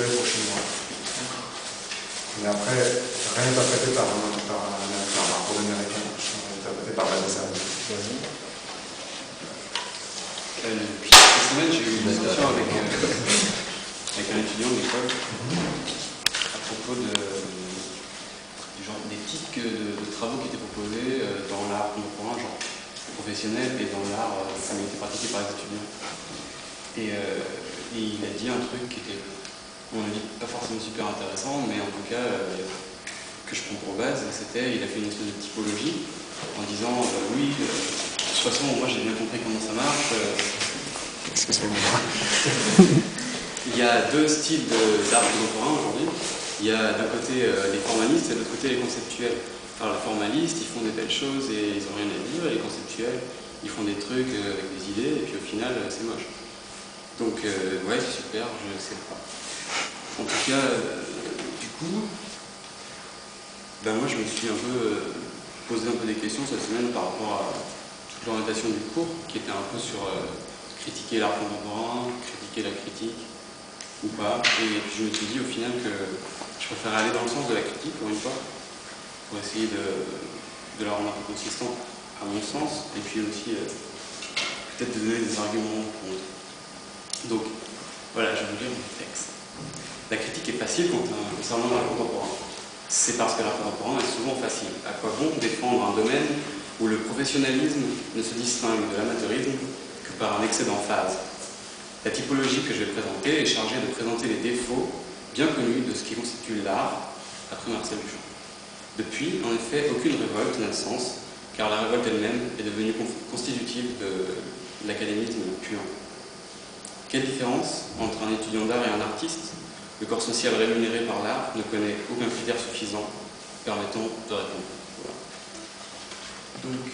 projet prochainement. Mais après, rien n'est interprété par un projet américain, interprété par Vanessa. Cette semaine, j'ai eu une discussion avec un étudiant de l'école à propos des types de travaux qui étaient proposés dans l'art contemporain, genre professionnel, et dans l'art qui a été pratiqué par les étudiants. Et il a dit un truc qui était, à mon avis, pas forcément super intéressant, mais en tout cas que je prends pour base. C'était, il a fait une espèce de typologie en disant oui, de toute façon, moi j'ai bien compris comment ça marche. Il y a deux styles d'art contemporain aujourd'hui. Il y a d'un côté les formalistes et de l'autre côté les conceptuels. Alors les formalistes, ils font des belles choses et ils n'ont rien à dire, et les conceptuels, ils font des trucs avec des idées, et puis au final, c'est moche. Donc, ouais, c'est super, je sais pas. En tout cas, du coup, ben moi je me suis un peu posé un peu des questions cette semaine par rapport à toute l'orientation du cours, qui était un peu sur critiquer l'art contemporain, critiquer la critique, ou pas. Et puis je me suis dit au final que je préfère aller dans le sens de la critique pour une fois, pour essayer de la rendre un peu consistante à mon sens, et puis aussi peut-être de donner des arguments contre. Donc voilà, je vais vous lire mon texte. La critique est facile concernant l'art contemporain. C'est parce que l'art contemporain est souvent facile. À quoi bon défendre un domaine où le professionnalisme ne se distingue de l'amateurisme que par un excès d'emphase? La typologie que je vais présenter est chargée de présenter les défauts bien connus de ce qui constitue l'art, après Marcel Duchamp. Depuis, en effet, aucune révolte n'a de sens, car la révolte elle-même est devenue constitutive de l'académisme pur. Quelle différence entre un étudiant d'art et un artiste? Le corps social rémunéré par l'art ne connaît aucun critère suffisant permettant de répondre. Voilà. Donc,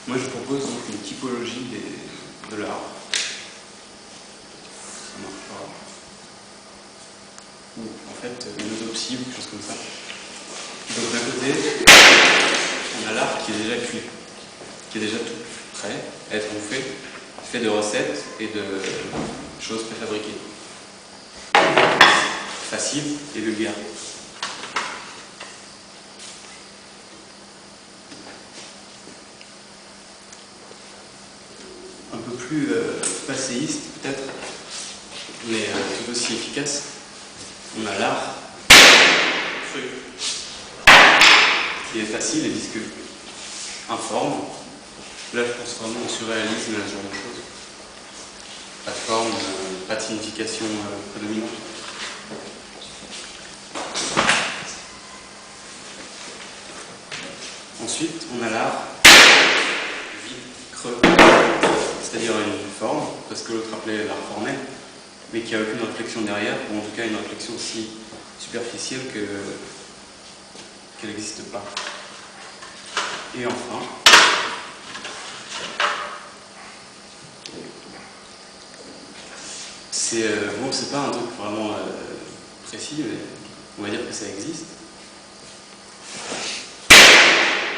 moi je propose donc une typologie de l'art. Ça marchera. Ou en fait une autopsie ou quelque chose comme ça. Donc d'un côté, on a l'art qui est déjà cuit, qui est déjà tout prêt à être bouffé, fait de recettes et de choses préfabriquées. Facile et vulgaire. Un peu plus passéiste peut-être, mais tout aussi efficace. On a l'art cru, qui est facile et visqueux, informe. Là, je pense vraiment au surréalisme et à ce genre de choses. Pas de forme, pas de signification prédominante. Ensuite, on a l'art vide, creux, c'est-à-dire une forme, parce que l'autre appelait l'art formel, mais qui n'a aucune réflexion derrière, ou en tout cas une réflexion si superficielle qu'elle n'existe pas. Et enfin, c'est pas un truc vraiment précis, mais on va dire que ça existe.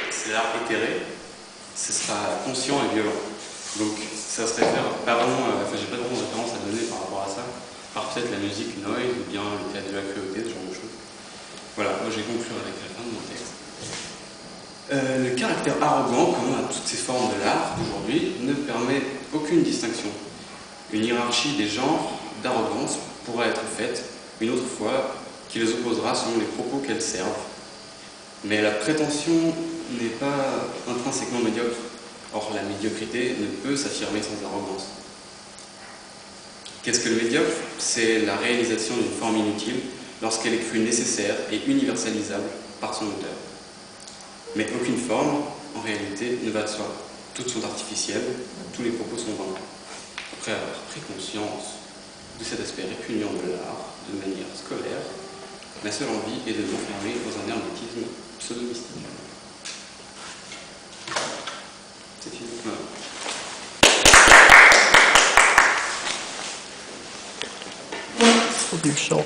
C'est l'art éthéré, ce sera conscient et violent. Donc ça se réfère pas vraiment, j'ai pas de grande référence à donner par rapport à ça, par peut-être la musique noise ou bien le théâtre de la cruauté, ce genre de choses. Voilà, moi j'ai conclu avec la fin de mon texte. Le caractère arrogant commun à toutes ces formes de l'art d'aujourd'hui ne permet aucune distinction. Une hiérarchie des genres d'arrogance pourra être faite une autre fois qui les opposera selon les propos qu'elles servent. Mais la prétention n'est pas intrinsèquement médiocre. Or, la médiocrité ne peut s'affirmer sans arrogance. Qu'est-ce que le médiocre? C'est la réalisation d'une forme inutile lorsqu'elle est crue nécessaire et universalisable par son auteur. Mais aucune forme, en réalité, ne va de soi. Toutes sont artificielles, tous les propos sont vains. Après avoir pris conscience de cet aspect répugnant de l'art de manière scolaire, ma seule envie est de m'enfermer dans un hermétisme pseudo-mystique. C'est fini. Voilà. Trop du chant.